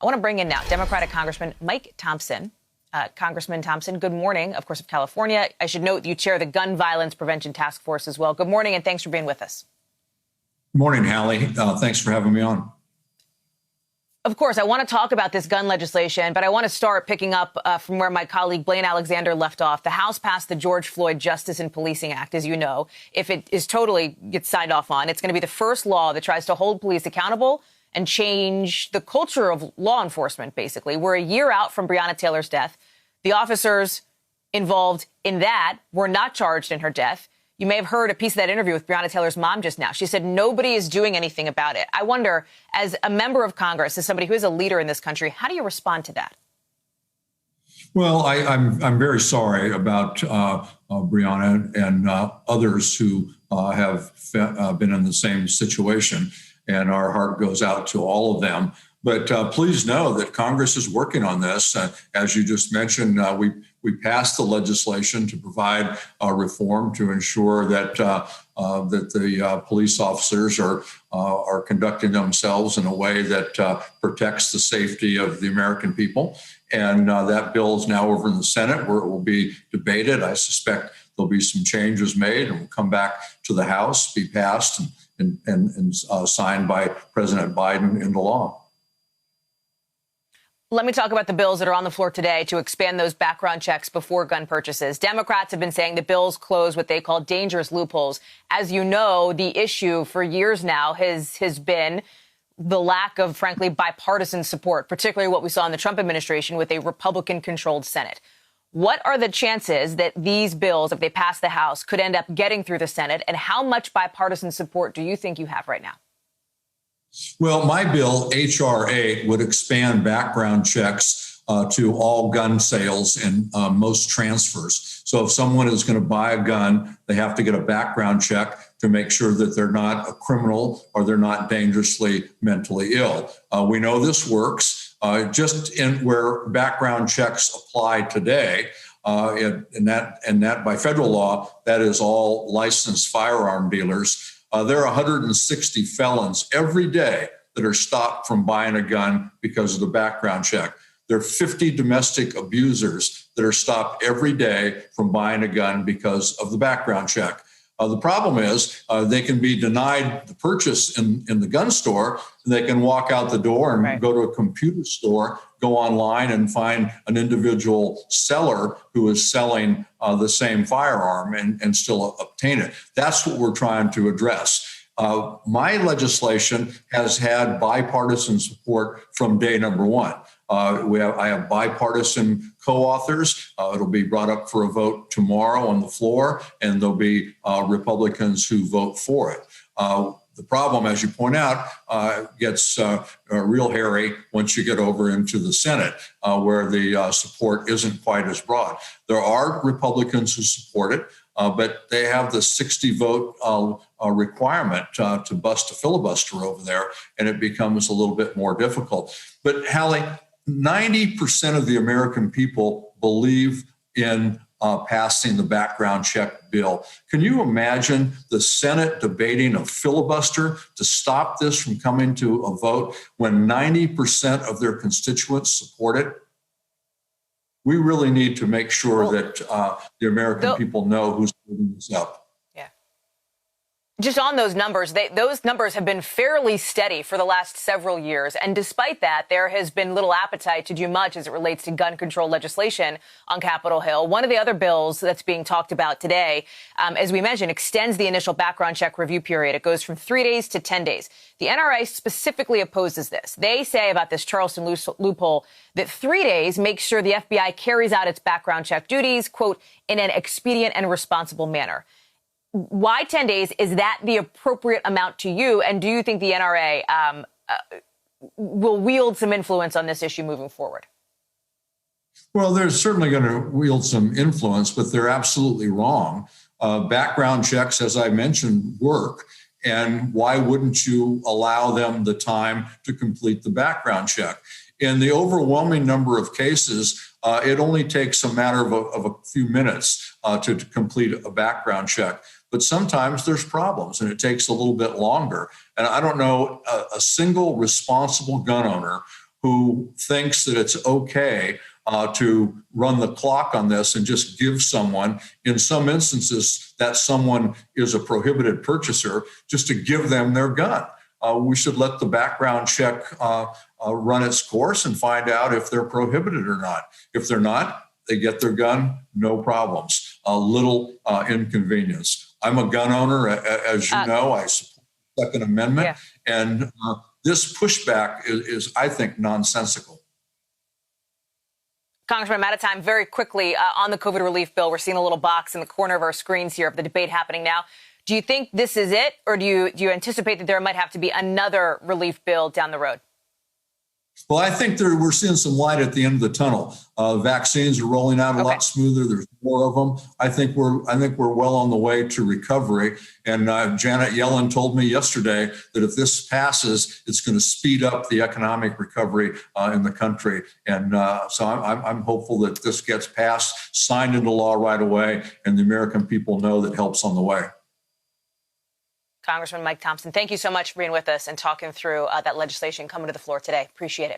I want to bring in now Democratic Congressman Mike Thompson. Congressman Thompson, good morning, of course, of California. I should note that you chair the Gun Violence Prevention Task Force as well. Good morning, and thanks for being with us. Good morning, Hallie. Thanks for having me on. Of course, I want to talk about this gun legislation, but I want to start picking up from where my colleague Blaine Alexander left off. The House passed the George Floyd Justice and Policing Act, as you know. If it is totally gets signed off on, it's going to be the first law that tries to hold police accountable and change the culture of law enforcement, basically. We're a year out from Breonna Taylor's death. The officers involved in that were not charged in her death. You may have heard a piece of that interview with Breonna Taylor's mom just now. She said nobody is doing anything about it. I wonder, as a member of Congress, as somebody who is a leader in this country, how do you respond to that? Well, I'm very sorry about Breonna and others who have been in the same situation, and our heart goes out to all of them. But please know that Congress is working on this. As you just mentioned, we passed the legislation to provide reform to ensure that the police officers are conducting themselves in a way that protects the safety of the American people. And that bill is now over in the Senate, where it will be debated. I suspect there'll be some changes made and will come back to the House, be passed and signed by President Biden into law. Let me talk about the bills that are on the floor today to expand those background checks before gun purchases. Democrats have been saying the bills close what they call dangerous loopholes. As you know, the issue for years now has been the lack of, frankly, bipartisan support, particularly what we saw in the Trump administration with a Republican-controlled Senate. What are the chances that these bills, if they pass the House, could end up getting through the Senate? And how much bipartisan support do you think you have right now? Well, my bill, HR8, would expand background checks to all gun sales and most transfers. So if someone is going to buy a gun, they have to get a background check to make sure that they're not a criminal or they're not dangerously mentally ill. We know this works. Just in where background checks apply today, and that by federal law, that is all licensed firearm dealers. There are 160 felons every day that are stopped from buying a gun because of the background check. There are 50 domestic abusers that are stopped every day from buying a gun because of the background check. The problem is they can be denied the purchase in the gun store. And they can walk out the door and go to a computer store, go online and find an individual seller who is selling the same firearm and still obtain it. That's what we're trying to address. My legislation has had bipartisan support from day number one. I have bipartisan co-authors. It'll be brought up for a vote tomorrow on the floor, and there'll be Republicans who vote for it. The problem, as you point out, gets real hairy once you get over into the Senate, where the support isn't quite as broad. There are Republicans who support it, but they have the 60-vote requirement to bust a filibuster over there, and it becomes a little bit more difficult. But Hallie, 90% of the American people believe in passing the background check bill. Can you imagine the Senate debating a filibuster to stop this from coming to a vote when 90% of their constituents support it? We really need to make sure that the American people know who's holding this up. Just on those numbers, those numbers have been fairly steady for the last several years. And despite that, there has been little appetite to do much as it relates to gun control legislation on Capitol Hill. One of the other bills that's being talked about today, as we mentioned, extends the initial background check review period. It goes from 3 days to 10 days. The NRA specifically opposes this. They say about this Charleston loophole that 3 days makes sure the FBI carries out its background check duties, quote, in an expedient and responsible manner. Why 10 days? Is that the appropriate amount to you? And do you think the NRA will wield some influence on this issue moving forward? Well, they're certainly going to wield some influence, but they're absolutely wrong. Background checks, as I mentioned, work. And why wouldn't you allow them the time to complete the background check? In the overwhelming number of cases, it only takes a matter of a few minutes to complete a background check. But sometimes there's problems and it takes a little bit longer. And I don't know a single responsible gun owner who thinks that it's okay to run the clock on this and just give someone, in some instances, that someone is a prohibited purchaser, just to give them their gun. We should let the background check run its course and find out if they're prohibited or not. If they're not, they get their gun, no problems. A little inconvenience. I'm a gun owner, as you know. I support the Second Amendment, and this pushback is, I think, nonsensical. Congressman, I'm out of time. Very quickly, on the COVID relief bill, we're seeing a little box in the corner of our screens here of the debate happening now. Do you think this is it, or do you anticipate that there might have to be another relief bill down the road? Well, I think we're seeing some light at the end of the tunnel. Vaccines are rolling out a lot smoother. There's more of them. I think we're well on the way to recovery. And Janet Yellen told me yesterday that if this passes, it's going to speed up the economic recovery in the country. And so I'm hopeful that this gets passed, signed into law right away, and the American people know that help's on the way. Congressman Mike Thompson, thank you so much for being with us and talking through that legislation coming to the floor today. Appreciate it.